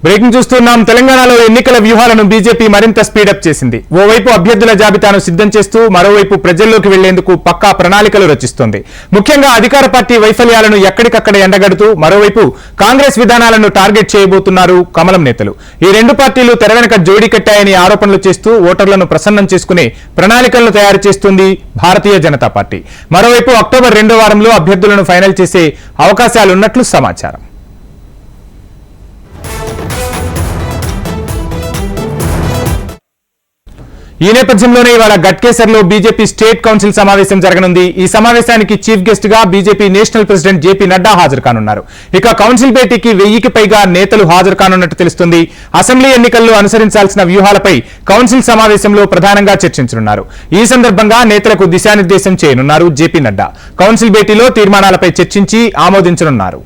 Breaking చూస్తున్నాం. తెలంగాణలో ఎన్నికల వ్యూహాలను బీజేపీ మరింత స్పీడప్ చేసింది. ఓవైపు అభ్యర్థుల జాబితాను సిద్ధం చేస్తూ మరోవైపు ప్రజల్లోకి వెళ్లేందుకు పక్కా ప్రణాళికలు రచిస్తోంది. ముఖ్యంగా అధికార పార్టీ వైఫల్యాలను ఎక్కడికక్కడ ఎండగడుతూ మరోవైపు కాంగ్రెస్ విధానాలను టార్గెట్ చేయబోతున్నారు కమలం నేతలు. ఈ రెండు పార్టీలు తెర వెనుక జోడీ కట్టాయని ఆరోపణలు చేస్తూ ఓటర్లను ప్రసన్నం చేసుకునే ప్రణాళికలను తయారు చేస్తుంది భారతీయ జనతా పార్టీ. మరోవైపు అక్టోబర్ 2వ వారంలో అభ్యర్థులను ఫైనల్ చేసే అవకాశాలున్నట్లు సమాచారం. ఈ నేపథ్యంలోనే ఇవాళ గట్కేసర్లో బీజేపీ స్టేట్ కౌన్సిల్ సమావేశం జరగనుంది. ఈ సమావేశానికి చీఫ్ గెస్ట్ గా BJP national president JP Nadda హాజరు కానున్నారు. ఇక కౌన్సిల్ భేటీకి 1000కి పైగా నేతలు హాజరు కానున్నట్టు తెలుస్తుంది. అసెంబ్లీ ఎన్నికల్లో అనుసరించాల్సిన వ్యూహాలపై కౌన్సిల్ సమావేశంలో ప్రధానంగా చర్చించనున్నారు. ఈ సందర్భంగా నేతలకు దిశానిర్దేశం చేయనున్నారు జేపీ నడ్డా. కౌన్సిల్ భేటీలో తీర్మానాలపై చర్చించి ఆమోదించనున్నారు.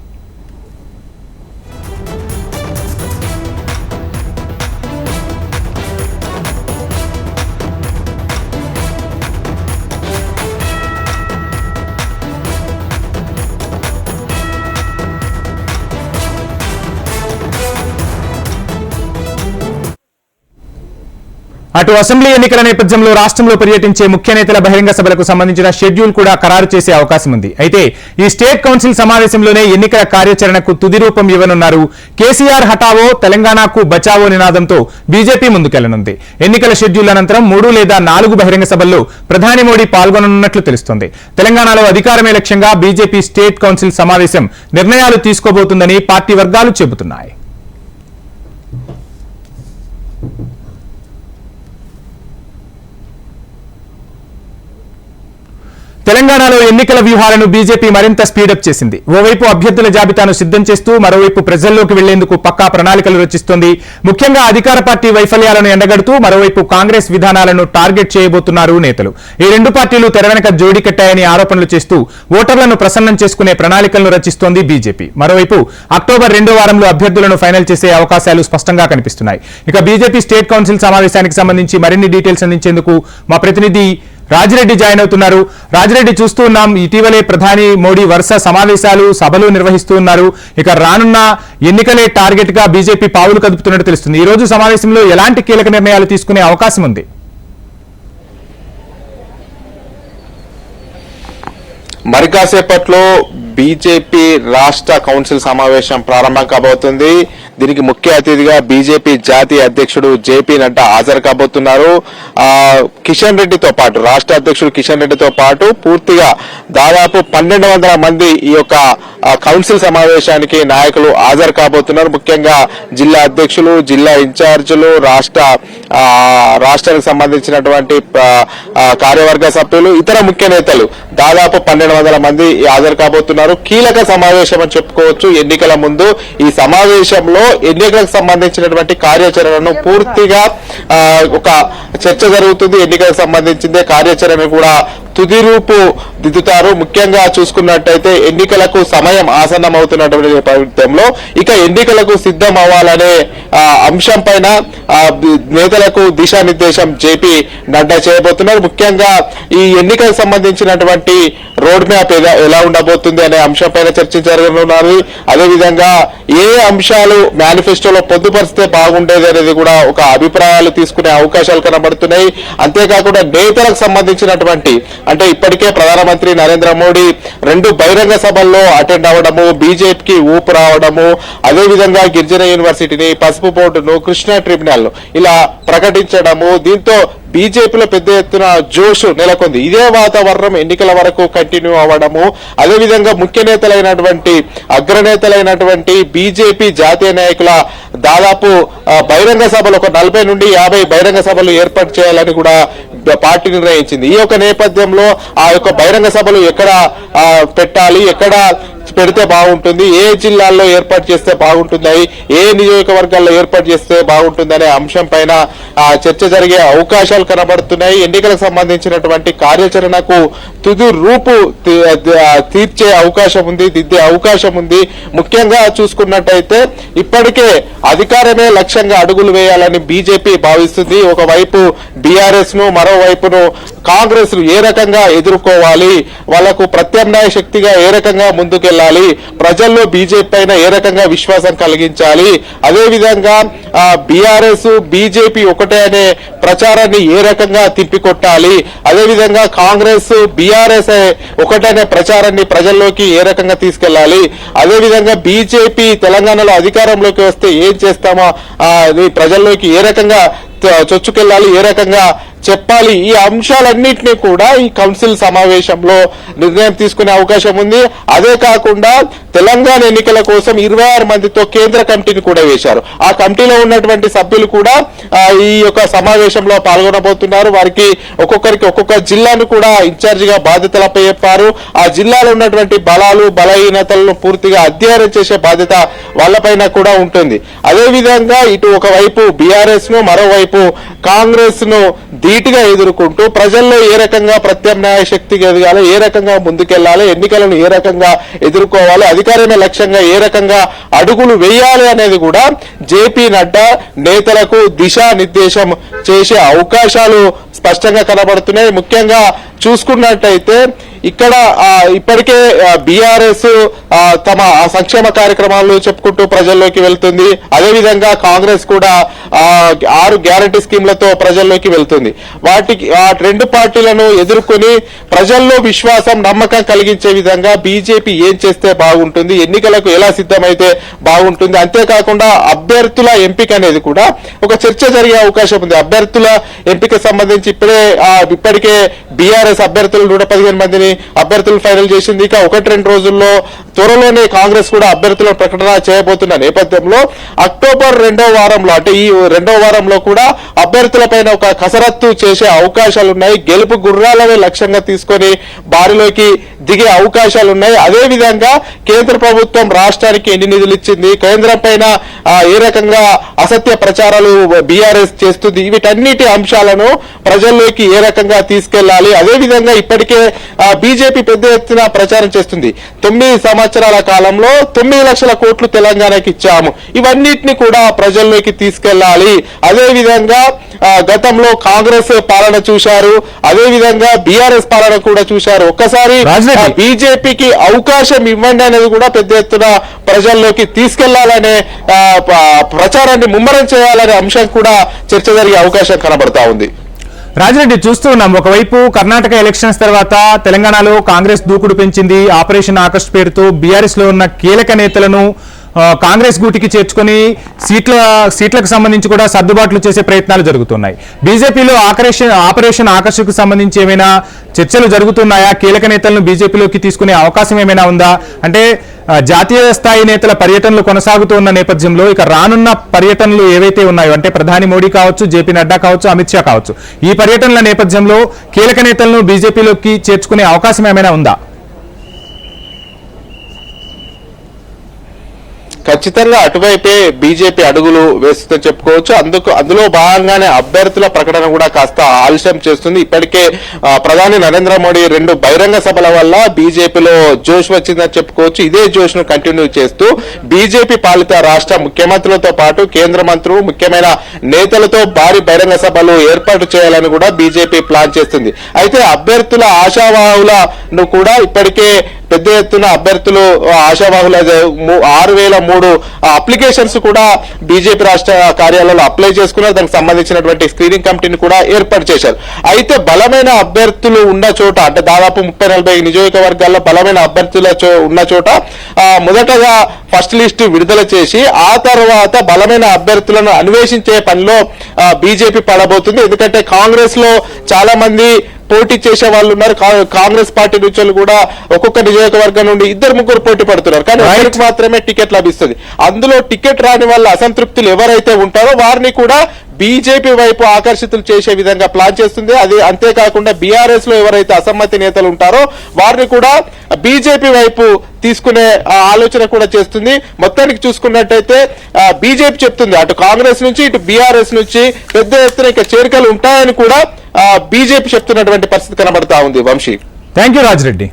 అటు అసెంబ్లీ ఎన్నికల నేపథ్యంలో రాష్ట్రంలో పర్యటించే ముఖ్య నేతల బహిరంగ సభలకు సంబంధించిన షెడ్యూల్ కూడా ఖరారు చేసే అవకాశం ఉంది. అయితే ఈ స్టేట్ కౌన్సిల్ సమావేశంలోనే ఎన్నికల కార్యాచరణకు తుది రూపం ఇవ్వనున్నారు. కేసీఆర్ హఠావో తెలంగాణకు బచావో నినాదంతో బీజేపీ ముందుకెళ్లనుంది. ఎన్నికల షెడ్యూల్ అనంతరం 3 లేదా 4 బహిరంగ సభల్లో ప్రధాని మోడీ పాల్గొననున్నట్లు తెలుస్తోంది. తెలంగాణలో అధికారమే లక్ష్యంగా బీజేపీ స్టేట్ కౌన్సిల్ సమావేశం నిర్ణయాలు తీసుకోబోతుందని పార్టీ వర్గాలు చెబుతున్నాయి. తెలంగాణలో ఎన్నికల వ్యూహాలను బీజేపీ మరింత స్పీడప్ చేసింది. ఓవైపు అభ్యర్థుల జాబితాను సిద్ధం చేస్తూ మరోవైపు ప్రజల్లోకి వెళ్లేందుకు పక్కా ప్రణాళికలు రచిస్తోంది. ముఖ్యంగా అధికార పార్టీ వైఫల్యాలను ఎండగడుతూ మరోవైపు కాంగ్రెస్ విధానాలను టార్గెట్ చేయబోతున్నారు నేతలు. ఈ రెండు పార్టీలు తెర వెనుక జోడీ కట్టాయని ఆరోపణలు చేస్తూ ఓటర్లను ప్రసన్నం చేసుకునే ప్రణాళికలను రచిస్తోంది బీజేపీ. మరోవైపు అక్టోబర్ 2వ వారంలో అభ్యర్థులను ఫైనల్ చేసే అవకాశాలు స్పష్టంగా కనిపిస్తున్నాయి. ఇక బీజేపీ స్టేట్ కౌన్సిల్ సమావేశానికి సంబంధించి మరిన్ని డీటెయిల్స్ అందించేందుకు మా ప్రతినిధి రాజిరెడ్డి జాయిన్ అవుతున్నారు. రాజిరెడ్డి, చూస్తూ ఉన్నాం ఇటీవలే ప్రధాని మోడీ వరుస సమావేశాలు సభలు నిర్వహిస్తూ ఉన్నారు. ఇక రానున్న ఎన్నికలే టార్గెట్ గా బీజేపీ పావులు కదుపుతున్నట్టు తెలుస్తుంది. ఈ రోజు సమావేశంలో ఎలాంటి కీలక నిర్ణయాలు తీసుకునే అవకాశం ఉంది? మరి కాసేపట్లో బీజేపీ రాష్ట్ర కౌన్సిల్ సమావేశం ప్రారంభం కాబోతుంది. దీనికి ముఖ్య అతిథిగా బీజేపీ జాతీయ అధ్యక్షుడు జేపీ నడ్డా హాజరు కాబోతున్నారు. కిషన్ రెడ్డితో పాటు రాష్ట్ర అధ్యక్షుడు కిషన్ రెడ్డితో పాటు పూర్తిగా దాదాపు 1200 మంది ఈ యొక్క కౌన్సిల్ సమావేశానికి నాయకులు హాజరు కాబోతున్నారు. ముఖ్యంగా జిల్లా అధ్యక్షులు, జిల్లా ఇన్ఛార్జీలు, రాష్ట్రానికి సంబంధించినటువంటి కార్యవర్గ సభ్యులు, ఇతర ముఖ్య నేతలు దాదాపు 1200 మంది హాజరు కాబోతున్నారు. కీలక సమావేశం అని చెప్పుకోవచ్చు. ఎన్నికల ముందు ఈ సమావేశంలో ఎన్నికలకు సంబంధించినటువంటి కార్యాచరణను పూర్తిగా ఒక చర్చ జరుగుతుంది. ఎన్నికలకు సంబంధించిందే కార్యాచరణ కూడా తుది రూపు దిద్దుతారు. ముఖ్యంగా చూసుకున్నట్టయితే ఎన్నికలకు సమయం ఆసన్నం అవుతున్నటువంటి నేపథ్యంలో ఇక ఎన్నికలకు సిద్ధం అవ్వాలనే అంశం పైన నేతలకు దిశానిర్దేశం జేపీ నడ్డా చేయబోతున్నారు. ముఖ్యంగా ఈ ఎన్నికలకు సంబంధించినటువంటి రోడ్ మ్యాప్ ఎలా ఉండబోతుంది అనే అంశం పైన చర్చ జరగనున్నారు. అదేవిధంగా ఏ అంశాలు మేనిఫెస్టోలో పొందుపరిస్తే బాగుండేది అనేది కూడా ఒక అభిప్రాయాలు తీసుకునే అవకాశాలు కనబడుతున్నాయి. అంతేకాకుండా నేతలకు సంబంధించినటువంటి అంటే ఇప్పటికే ప్రధానమంత్రి నరేంద్ర మోడీ 2 బహిరంగ సభల్లో అటెండ్ అవ్వడము, బీజేపీకి ఊపు రావడము, అదేవిధంగా గిరిజన యూనివర్సిటీని, పసుపు బోర్డును, కృష్ణా ట్రిబ్యునల్ ఇలా ప్రకటించడము, దీంతో బీజేపీలో పెద్ద ఎత్తున జోష్ నెలకొంది. ఇదే వాతావరణం ఎన్నికల వరకు కంటిన్యూ అవ్వడము, అదేవిధంగా ముఖ్య నేతలైనటువంటి అగ్రనేతలైనటువంటి బీజేపీ జాతీయ నాయకుల దాదాపు బహిరంగ సభలు ఒక 40 నుండి 50 బహిరంగ సభలు ఏర్పాటు చేయాలని కూడా పార్టీ నిర్ణయించింది. ఈ యొక్క నేపథ్యంలో ఆ యొక్క బహిరంగ సభలు ఎక్కడ పెట్టాలి, ఎక్కడ పెడితే బాగుంటుంది, ఏ జిల్లాల్లో ఏర్పాటు చేస్తే బాగుంటుంది, ఏ నియోజకవర్గాల్లో ఏర్పాటు చేస్తే బాగుంటుంది అనే అంశం పైన చర్చ జరిగే అవకాశాలు కనబడుతున్నాయి. ఎన్నికలకు సంబంధించినటువంటి కార్యాచరణకు తుది రూపు తీర్చే అవకాశం ఉంది, దిద్దే అవకాశం ఉంది. ముఖ్యంగా చూసుకున్నట్టయితే ఇప్పటికే అధికారమే లక్ష్యంగా అడుగులు వేయాలని బీజేపీ భావిస్తుంది. ఒకవైపు బీఆర్ఎస్ ను, మరోవైపును కాంగ్రెస్ ఏ రకంగా ఎదుర్కోవాలి, వాళ్లకు ప్రత్యామ్నాయ శక్తిగా ఏ రకంగా ముందుకెళ్లాలి, ప్రజల్లో బీజేపీ పైన ఏ రకంగా విశ్వాసం కలిగించాలి, అదే విధంగా బీఆర్ఎస్ బీజేపీ ఒకటే అనే ప్రచారాన్ని ఏ రకంగా తిప్పికొట్టాలి, అదే విధంగా కాంగ్రెస్ బీఆర్ఎస్ ఒకటనే ప్రచారాన్ని ప్రజల్లోకి ఏ రకంగా తీసుకెళ్లాలి, అదే విధంగా బీజేపీ తెలంగాణలో అధికారంలోకి వస్తే ఏం చేస్తామో ప్రజల్లోకి ఏ రకంగా చొచ్చుకెళ్లాలి, ఏ రకంగా చెప్పాలి, ఈ అంశాలన్నింటినీ కూడా ఈ కౌన్సిల్ సమావేశంలో నిర్ణయం తీసుకునే అవకాశం ఉంది. అదే కాకుండా తెలంగాణ ఎన్నికల కోసం 26 మందితో కేంద్ర కమిటీని కూడా వేశారు. ఆ కమిటీలో ఉన్నటువంటి సభ్యులు కూడా ఈ యొక్క సమావేశంలో పాల్గొనబోతున్నారు. వారికి ఒక్కొక్కరికి ఒక్కొక్క జిల్లాను కూడా ఇన్ఛార్జిగా బాధ్యతలపై చెప్పారు. ఆ జిల్లాలో ఉన్నటువంటి బలాలు బలహీనతలను పూర్తిగా అధ్యయనం చేసే బాధ్యత వాళ్ళపైన కూడా ఉంటుంది. అదే విధంగా ఇటు ఒకవైపు బీఆర్ఎస్ ను, మరోవైపు కాంగ్రెస్ ను ధీటుగా ఎదుర్కొంటూ ప్రజల్లో ఏ రకంగా ప్రత్యామ్నాయ శక్తిగా ఎదగాలి, ఏ రకంగా ముందుకెళ్లాలి, ఎన్నికలను ఏ రకంగా ఎదుర్కోవాలి, అధికారమే లక్ష్యంగా ఏ రకంగా అడుగులు వేయాలి అనేది కూడా జేపీ నడ్డా నేతలకు దిశానిర్దేశం చేసే అవకాశాలు స్పష్టంగా కనబడుతున్నాయి. ముఖ్యంగా చూసుకున్నట్టయితే ఇక్కడ ఇప్పటికే బీఆర్ఎస్ తమ రెండు కార్యక్రమాలు చెప్పుకుంటూ ప్రజల్లోకి వెళ్తుంది. అదేవిధంగా కాంగ్రెస్ కూడా 6 గ్యారంటీ స్కీమ్లతో ప్రజల్లోకి వెళ్తుంది. వాటికి ఆ రెండు పార్టీలను ఎదుర్కొని ప్రజల్లో విశ్వాసం నమ్మకం కలిగించే విధంగా బీజేపీ ఏం చేస్తే బాగుంటుంది, ఎన్నికలకు ఎలా సిద్ధమైతే బాగుంటుంది, అంతేకాకుండా అభ్యర్థుల ఎంపిక అనేది కూడా ఒక చర్చ జరిగే అవకాశం ఉంది. అభ్యర్థుల ఎంపిక సంబంధించి ఇప్పటికే బీఆర్ఎస్ అభ్యర్థులు 115 మందిని అభ్యర్థులు ఫైనల్ చేసింది. ఇక 1-2 రోజుల్లో త్వరలోనే కాంగ్రెస్ కూడా అభ్యర్థుల ప్రకటన చేయబోతున్న నేపథ్యంలో అక్టోబర్ 2వ వారంలో అంటే ఈ 2వ వారంలో కూడా అభ్యర్థులపైన ఒక కసరత్తు చేసే అవకాశాలున్నాయి. గెలుపు గుర్రాలనే లక్ష్యంగా తీసుకొని బారిలోకి దిగే అవకాశాలున్నాయి. అదే విధంగా కేంద్ర ప్రభుత్వం రాష్ట్రానికి ఎన్ని నిధులు ఇచ్చింది, కేంద్రం పైన ఏ రకంగా అసత్య ప్రచారాలు బీఆర్ఎస్ చేస్తుంది, వీటన్నిటి అంశాలను ప్రజల్లోకి ఏ రకంగా తీసుకెళ్లాలి. అదే విధంగా ఇప్పటికే బీజేపీ పెద్ద ఎత్తున ప్రచారం చేస్తుంది. 9 సంవత్సరాల కాలంలో 9 లక్షల కోట్లు తెలంగాణకి ఇచ్చాము, ఇవన్నిటిని కూడా ప్రజల్లోకి తీసుకెళ్లాలి. అదే విధంగా గతంలో కాంగ్రెస్ పాలన చూశారు, అదే విధంగా బీఆర్ఎస్ పాలన కూడా చూశారు. ఒక్కసారి బీజేపీకి అవకాశం ఇవ్వండి అనేది కూడా పెద్ద ఎత్తున ప్రజల్లోకి తీసుకెళ్లాలనే ప్రచారాన్ని ముమ్మరం చేయాలనే అంశం కూడా చర్చ జరిగే అవకాశం కనబడతా ఉంది. రాజిరెడ్డి, చూస్తూ ఉన్నాం ఒకవైపు కర్ణాటక ఎలక్షన్స్ తర్వాత తెలంగాణలో కాంగ్రెస్ దూకుడు పెంచింది. ఆపరేషన్ ఆకర్ష్ పేరుతో బీఆర్ఎస్ లో ఉన్న కీలక నేతలను కాంగ్రెస్ గూటికి చేర్చుకొని సీట్లకు సంబంధించి కూడా సర్దుబాట్లు చేసే ప్రయత్నాలు జరుగుతున్నాయి. బీజేపీలో ఆపరేషన్ ఆకర్షకు సంబంధించి ఏమైనా చర్చలు జరుగుతున్నాయా? కీలక నేతలను బీజేపీలోకి తీసుకునే అవకాశం ఏమైనా ఉందా? అంటే జాతీయ స్థాయి నేతల పర్యటనలు కొనసాగుతున్న నేపథ్యంలో ఇక రానున్న పర్యటనలు ఏవైతే ఉన్నాయో, అంటే ప్రధాని మోడీ కావచ్చు, జేపీ నడ్డా కావచ్చు, అమిత్ షా కావచ్చు, ఈ పర్యటనల నేపథ్యంలో కీలక నేతలను బీజేపీలోకి చేర్చుకునే అవకాశం ఏమైనా ఉందా? ఖచ్చితంగా అటువైపే బీజేపీ అడుగులు వేస్తుందని చెప్పుకోవచ్చు. అందులో భాగంగానే అభ్యర్థుల ప్రకటన కూడా కాస్త ఆలస్యం చేస్తుంది. ఇప్పటికే ప్రధాని నరేంద్ర మోడీ 2 బహిరంగ సభల వల్ల బీజేపీలో జోష్ వచ్చిందని చెప్పుకోవచ్చు. ఇదే జోష్ ను కంటిన్యూ చేస్తూ బీజేపీ పాలిత రాష్ట్ర ముఖ్యమంత్రులతో పాటు కేంద్ర మంత్రులు, ముఖ్యమైన నేతలతో భారీ బహిరంగ సభలు ఏర్పాటు చేయాలని కూడా బీజేపీ ప్లాన్ చేస్తుంది. అయితే అభ్యర్థుల ఆశావాహులను కూడా ఇప్పటికే పెద్ద ఎత్తున అభ్యర్థులు ఆశావాహుల 6003 అప్లికేషన్స్ కూడా బీజేపీ రాష్ట్ర కార్యాలయంలో అప్లై చేసుకున్నారు. దానికి సంబంధించినటువంటి స్క్రీనింగ్ కమిటీని కూడా ఏర్పాటు చేశారు. అయితే బలమైన అభ్యర్థులు ఉన్న చోట, అంటే దాదాపు 30-40 నియోజకవర్గాల్లో బలమైన అభ్యర్థుల ఉన్న చోట మొదటగా ఫస్ట్ లిస్ట్ విడుదల చేసి ఆ తర్వాత బలమైన అభ్యర్థులను అన్వేషించే పనిలో బీజేపీ పడబోతుంది. ఎందుకంటే కాంగ్రెస్ లో చాలా మంది పోటీ చేసే వాళ్ళు ఉన్నారు. కాంగ్రెస్ పార్టీ నుంచి కూడా ఒక్కొక్క నియోజకవర్గం నుండి 2-3 పోటీ పడుతున్నారు. కానీ వారికి మాత్రమే టికెట్ లభిస్తుంది. అందులో టికెట్ రాని వాళ్ళ అసంతృప్తులు ఎవరైతే ఉంటారో వారిని కూడా బీజేపీ వైపు ఆకర్షితులు చేసే విధంగా ప్లాన్ చేస్తుంది. అది అంతేకాకుండా బీఆర్ఎస్ లో ఎవరైతే అసమ్మతి నేతలు ఉంటారో వారిని కూడా బీజేపీ వైపు తీసుకునే ఆలోచన కూడా చేస్తుంది. మొత్తానికి చూసుకున్నట్టయితే బీజేపీ చెప్తుంది అటు కాంగ్రెస్ నుంచి ఇటు బీఆర్ఎస్ నుంచి పెద్ద ఎత్తున ఇక చేరికలు ఉంటాయని కూడా బీజేపీ చెప్తున్నటువంటి పరిస్థితి కనబడతా ఉంది. Vamshi, thank you Rajireddy.